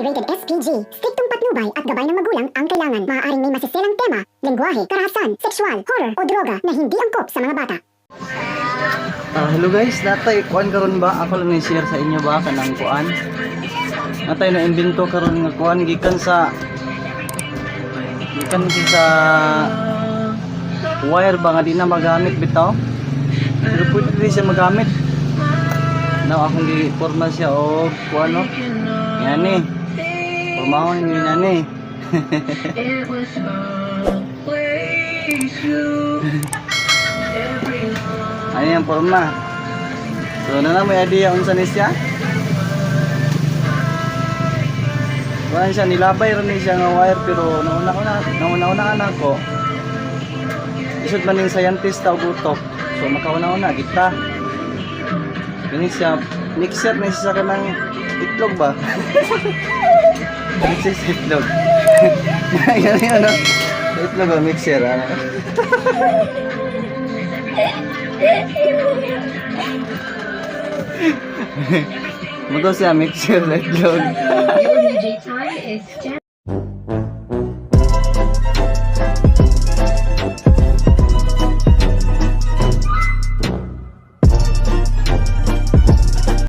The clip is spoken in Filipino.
rated SPG. Striktong patnubay at gabay ng magulang ang kailangan. Maaaring may masiselang tema, lengguwahe, karahasan, sexual, horror o droga na hindi angkop sa mga bata. Hello guys, natay kuan karon ba? Ako lang i-share sa inyo ba kanang kuan. Natay na imbento karon nga kuan gikan sa wire ba nga di na magamit bitaw. Pero pwede rin siya magamit. Now akong gi-forma siya og kuan no. Yan ni. Formahon ni nani. Ano yung forma? So na may idea unsa ni siya? Kuan siya nilabay ron ni siya nga wire pero nauna na ko. Isod man ning scientist tawag utok. So makauna-una kita. Kini siya mixer na siya kanang itlog ba? Mixer sa itlog. Yan ano? Itlog ba mixer ano? Muto siya mixer sa itlog.